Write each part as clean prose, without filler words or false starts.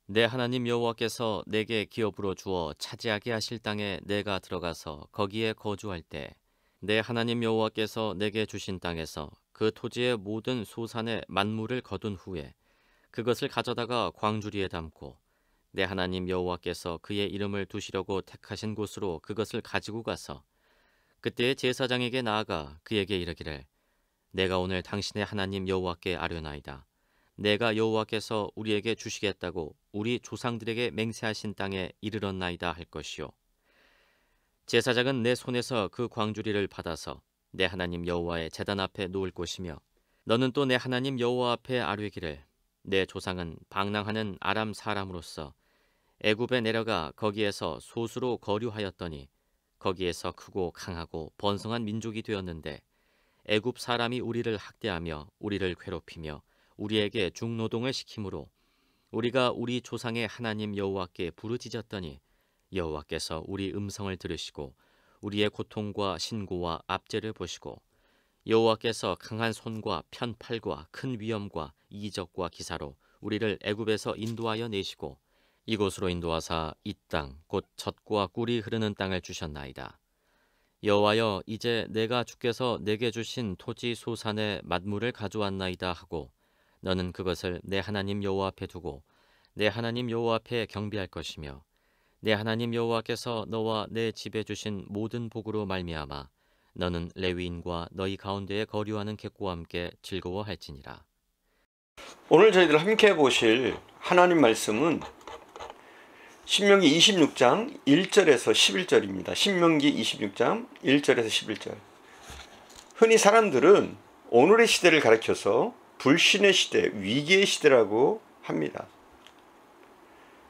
내 하나님 여호와께서 내게 기업으로 주어 차지하게 하실 땅에 내가 들어가서 거기에 거주할 때 내 하나님 여호와께서 내게 주신 땅에서 그 토지의 모든 소산의 만물을 거둔 후에 그것을 가져다가 광주리에 담고 내 하나님 여호와께서 그의 이름을 두시려고 택하신 곳으로 그것을 가지고 가서 그때의 제사장에게 나아가 그에게 이르기를 내가 오늘 당신의 하나님 여호와께 아뢰나이다. 내가 여호와께서 우리에게 주시겠다고 우리 조상들에게 맹세하신 땅에 이르렀나이다 할 것이요. 제사장은 내 손에서 그 광주리를 받아서 내 하나님 여호와의 제단 앞에 놓을 것이며 너는 또 내 하나님 여호와 앞에 아뢰기를 내 조상은 방랑하는 아람 사람으로서 애굽에 내려가 거기에서 소수로 거류하였더니 거기에서 크고 강하고 번성한 민족이 되었는데 애굽 사람이 우리를 학대하며 우리를 괴롭히며 우리에게 중노동을 시키므로 우리가 우리 조상의 하나님 여호와께 부르짖었더니 여호와께서 우리 음성을 들으시고 우리의 고통과 신고와 압제를 보시고 여호와께서 강한 손과 편팔과 큰 위엄과 이적과 기사로 우리를 애굽에서 인도하여 내시고 이곳으로 인도하사 이 땅 곧 젖과 꿀이 흐르는 땅을 주셨나이다. 여호와여 이제 내가 주께서 내게 주신 토지 소산의 만물을 가져왔나이다 하고 너는 그것을 내 하나님 여호와 앞에 두고 내 하나님 여호와 앞에 경배할 것이며 내 하나님 여호와께서 너와 내 집에 주신 모든 복으로 말미암아 너는 레위인과 너희 가운데에 거류하는 객과 함께 즐거워할지니라. 오늘 저희들 함께 보실 하나님 말씀은 신명기 26장 1절에서 11절입니다. 신명기 26장 1절에서 11절. 흔히 사람들은 오늘의 시대를 가리켜서 불신의 시대, 위기의 시대라고 합니다.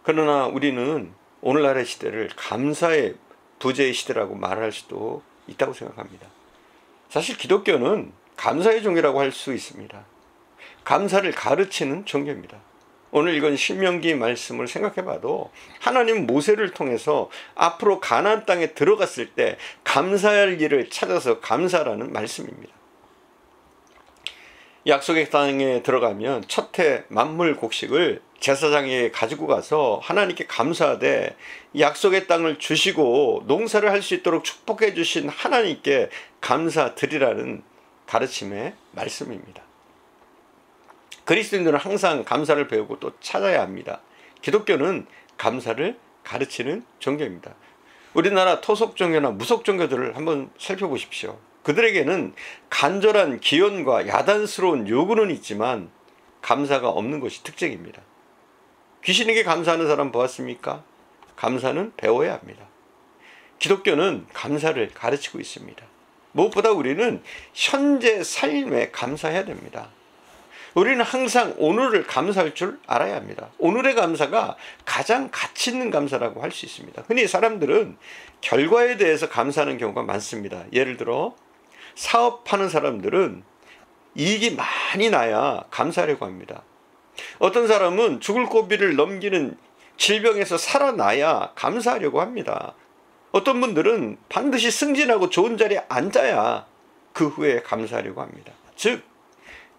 그러나 우리는 오늘날의 시대를 감사의 부재의 시대라고 말할 수도 있다고 생각합니다. 사실 기독교는 감사의 종교라고 할 수 있습니다. 감사를 가르치는 종교입니다. 오늘 이건 신명기 말씀을 생각해 봐도 하나님 모세를 통해서 앞으로 가나안 땅에 들어갔을 때 감사할 일을 찾아서 감사라는 말씀입니다. 약속의 땅에 들어가면 첫해 만물 곡식을 제사장에게 가지고 가서 하나님께 감사하되 약속의 땅을 주시고 농사를 할 수 있도록 축복해 주신 하나님께 감사드리라는 가르침의 말씀입니다. 그리스도인들은 항상 감사를 배우고 또 찾아야 합니다. 기독교는 감사를 가르치는 종교입니다. 우리나라 토속 종교나 무속 종교들을 한번 살펴보십시오. 그들에게는 간절한 기원과 야단스러운 요구는 있지만 감사가 없는 것이 특징입니다. 귀신에게 감사하는 사람 보았습니까? 감사는 배워야 합니다. 기독교는 감사를 가르치고 있습니다. 무엇보다 우리는 현재 삶에 감사해야 됩니다. 우리는 항상 오늘을 감사할 줄 알아야 합니다. 오늘의 감사가 가장 가치 있는 감사라고 할 수 있습니다. 흔히 사람들은 결과에 대해서 감사하는 경우가 많습니다. 예를 들어 사업하는 사람들은 이익이 많이 나야 감사하려고 합니다. 어떤 사람은 죽을 고비를 넘기는 질병에서 살아나야 감사하려고 합니다. 어떤 분들은 반드시 승진하고 좋은 자리에 앉아야 그 후에 감사하려고 합니다. 즉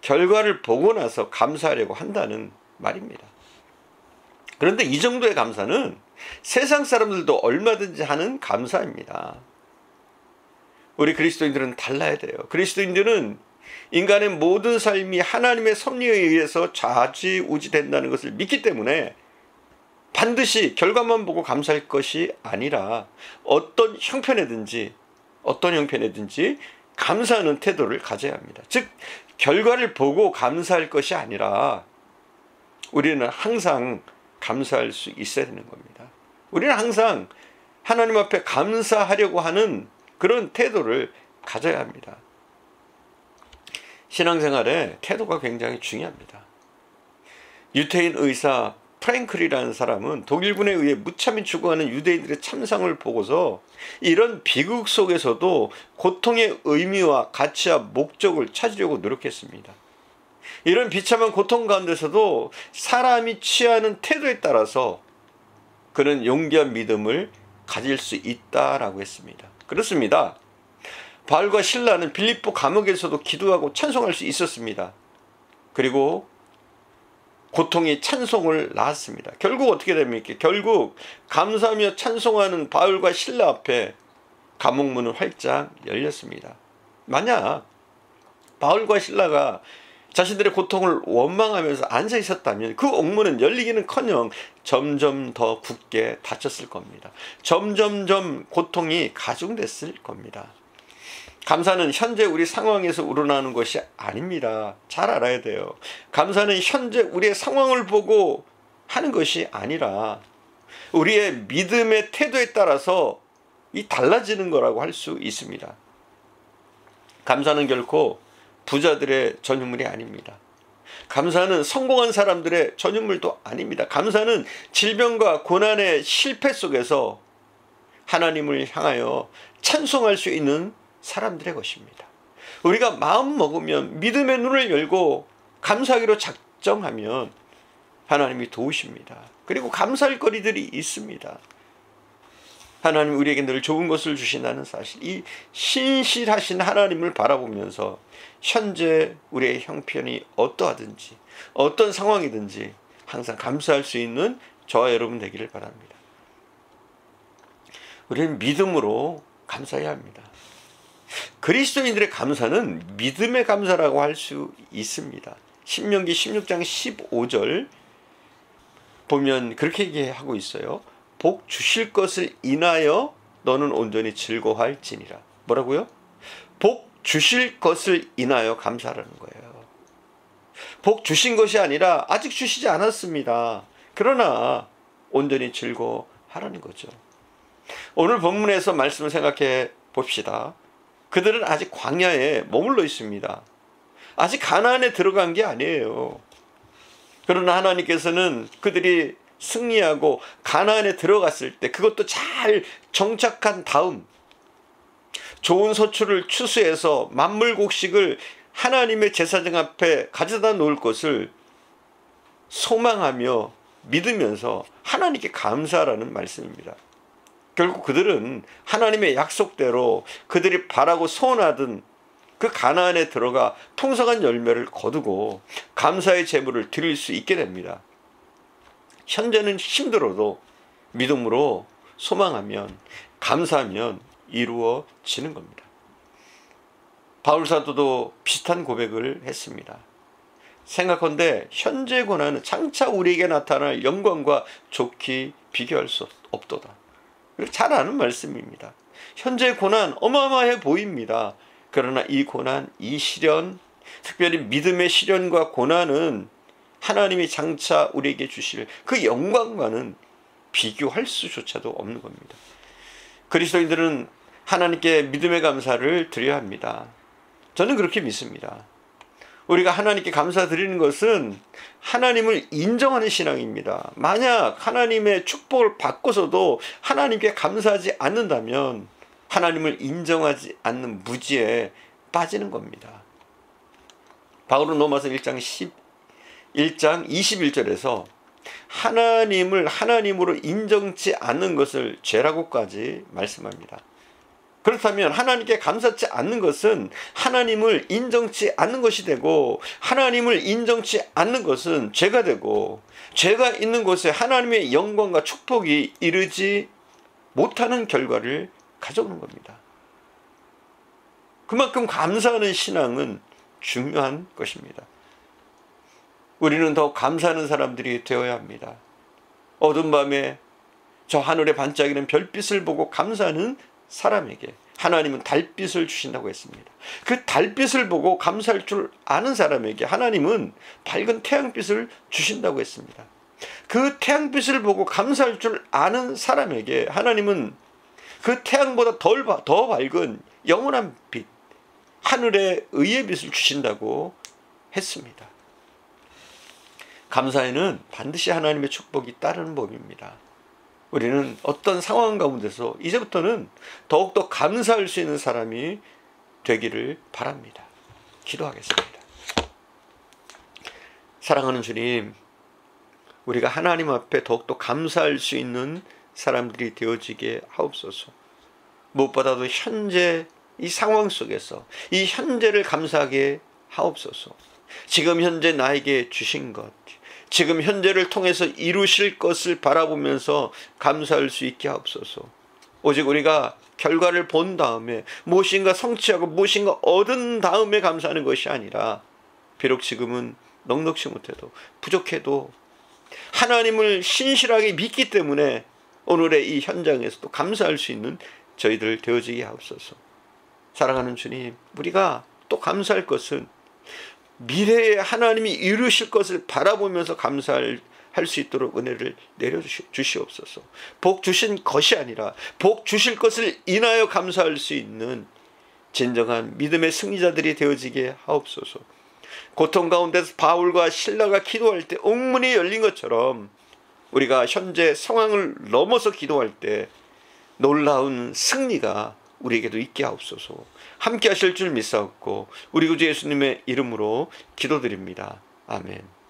결과를 보고 나서 감사하려고 한다는 말입니다. 그런데 이 정도의 감사는 세상 사람들도 얼마든지 하는 감사입니다. 우리 그리스도인들은 달라야 돼요. 그리스도인들은 인간의 모든 삶이 하나님의 섭리에 의해서 좌지우지 된다는 것을 믿기 때문에 반드시 결과만 보고 감사할 것이 아니라 어떤 형편에든지 감사하는 태도를 가져야 합니다. 즉 결과를 보고 감사할 것이 아니라 우리는 항상 감사할 수 있어야 되는 겁니다. 우리는 항상 하나님 앞에 감사하려고 하는 그런 태도를 가져야 합니다. 신앙생활에 태도가 굉장히 중요합니다. 유태인 의사 프랭클이라는 사람은 독일군에 의해 무참히 죽어가는 유대인들의 참상을 보고서 이런 비극 속에서도 고통의 의미와 가치와 목적을 찾으려고 노력했습니다. 이런 비참한 고통 가운데서도 사람이 취하는 태도에 따라서 그는 용기한 믿음을 가질 수 있다라고 했습니다. 그렇습니다. 바울과 실라는 빌립보 감옥에서도 기도하고 찬송할 수 있었습니다. 그리고 고통이 찬송을 낳았습니다. 결국 어떻게 됩니까? 결국 감사하며 찬송하는 바울과 실라 앞에 감옥문은 활짝 열렸습니다. 만약 바울과 실라가 자신들의 고통을 원망하면서 앉아 있었다면 그 옥문은 열리기는커녕 점점 더 굳게 닫혔을 겁니다. 점점점 고통이 가중됐을 겁니다. 감사는 현재 우리 상황에서 우러나는 것이 아닙니다. 잘 알아야 돼요. 감사는 현재 우리의 상황을 보고 하는 것이 아니라 우리의 믿음의 태도에 따라서 이 달라지는 거라고 할 수 있습니다. 감사는 결코 부자들의 전유물이 아닙니다. 감사는 성공한 사람들의 전유물도 아닙니다. 감사는 질병과 고난의 실패 속에서 하나님을 향하여 찬송할 수 있는 사람들의 것입니다. 우리가 마음 먹으면 믿음의 눈을 열고 감사하기로 작정하면 하나님이 도우십니다. 그리고 감사할 거리들이 있습니다. 하나님 우리에게 늘 좋은 것을 주신다는 사실, 이 신실하신 하나님을 바라보면서 현재 우리의 형편이 어떠하든지 어떤 상황이든지 항상 감사할 수 있는 저와 여러분 되기를 바랍니다. 우리는 믿음으로 감사해야 합니다. 그리스도인들의 감사는 믿음의 감사라고 할 수 있습니다. 신명기 16장 15절 보면 그렇게 얘기하고 있어요. 복 주실 것을 인하여 너는 온전히 즐거워할지니라. 뭐라고요? 복 주실 것을 인하여 감사하라는 거예요. 복 주신 것이 아니라 아직 주시지 않았습니다. 그러나 온전히 즐거워하라는 거죠. 오늘 본문에서 말씀을 생각해 봅시다. 그들은 아직 광야에 머물러 있습니다. 아직 가나안에 들어간 게 아니에요. 그러나 하나님께서는 그들이 승리하고 가나안에 들어갔을 때 그것도 잘 정착한 다음 좋은 소출을 추수해서 만물곡식을 하나님의 제사장 앞에 가져다 놓을 것을 소망하며 믿으면서 하나님께 감사하라는 말씀입니다. 결국 그들은 하나님의 약속대로 그들이 바라고 소원하던 그 가나안에 들어가 풍성한 열매를 거두고 감사의 제물을 드릴 수 있게 됩니다. 현재는 힘들어도 믿음으로 소망하면 감사하면 이루어지는 겁니다. 바울 사도도 비슷한 고백을 했습니다. 생각컨대 현재 고난은 장차 우리에게 나타날 영광과 좋게 비교할 수 없도다. 잘 아는 말씀입니다. 현재 고난 어마어마해 보입니다. 그러나 이 고난, 이 시련, 특별히 믿음의 시련과 고난은 하나님이 장차 우리에게 주실 그 영광과는 비교할 수조차도 없는 겁니다. 그리스도인들은 하나님께 믿음의 감사를 드려야 합니다. 저는 그렇게 믿습니다. 우리가 하나님께 감사드리는 것은 하나님을 인정하는 신앙입니다. 만약 하나님의 축복을 받고서도 하나님께 감사하지 않는다면 하나님을 인정하지 않는 무지에 빠지는 겁니다. 바울은 로마서 1장 21절에서 하나님을 하나님으로 인정치 않는 것을 죄라고까지 말씀합니다. 그렇다면 하나님께 감사치 않는 것은 하나님을 인정치 않는 것이 되고, 하나님을 인정치 않는 것은 죄가 되고, 죄가 있는 곳에 하나님의 영광과 축복이 이르지 못하는 결과를 가져오는 겁니다. 그만큼 감사하는 신앙은 중요한 것입니다. 우리는 더 감사하는 사람들이 되어야 합니다. 어두운 밤에 저 하늘에 반짝이는 별빛을 보고 감사하는 사람에게 하나님은 달빛을 주신다고 했습니다. 그 달빛을 보고 감사할 줄 아는 사람에게 하나님은 밝은 태양빛을 주신다고 했습니다. 그 태양빛을 보고 감사할 줄 아는 사람에게 하나님은 그 태양보다 더 밝은 영원한 빛, 하늘의 의의 빛을 주신다고 했습니다. 감사에는 반드시 하나님의 축복이 따르는 법입니다. 우리는 어떤 상황 가운데서 이제부터는 더욱더 감사할 수 있는 사람이 되기를 바랍니다. 기도하겠습니다. 사랑하는 주님, 우리가 하나님 앞에 더욱더 감사할 수 있는 사람들이 되어지게 하옵소서. 무엇보다도 현재 이 상황 속에서 이 현재를 감사하게 하옵소서. 지금 현재 나에게 주신 것, 지금 현재를 통해서 이루실 것을 바라보면서 감사할 수 있게 하옵소서. 오직 우리가 결과를 본 다음에 무엇인가 성취하고 무엇인가 얻은 다음에 감사하는 것이 아니라, 비록 지금은 넉넉지 못해도 부족해도 하나님을 신실하게 믿기 때문에 오늘의 이 현장에서도 감사할 수 있는 저희들 되어지게 하옵소서. 사랑하는 주님, 우리가 또 감사할 것은 미래에 하나님이 이루실 것을 바라보면서 감사할 수 있도록 은혜를 내려주시옵소서. 복 주신 것이 아니라 복 주실 것을 인하여 감사할 수 있는 진정한 믿음의 승리자들이 되어지게 하옵소서. 고통 가운데서 바울과 실라가 기도할 때 옥문이 열린 것처럼 우리가 현재 상황을 넘어서 기도할 때 놀라운 승리가 우리에게도 있게 하옵소서. 함께 하실 줄 믿사옵고 우리 구주 예수님의 이름으로 기도드립니다. 아멘.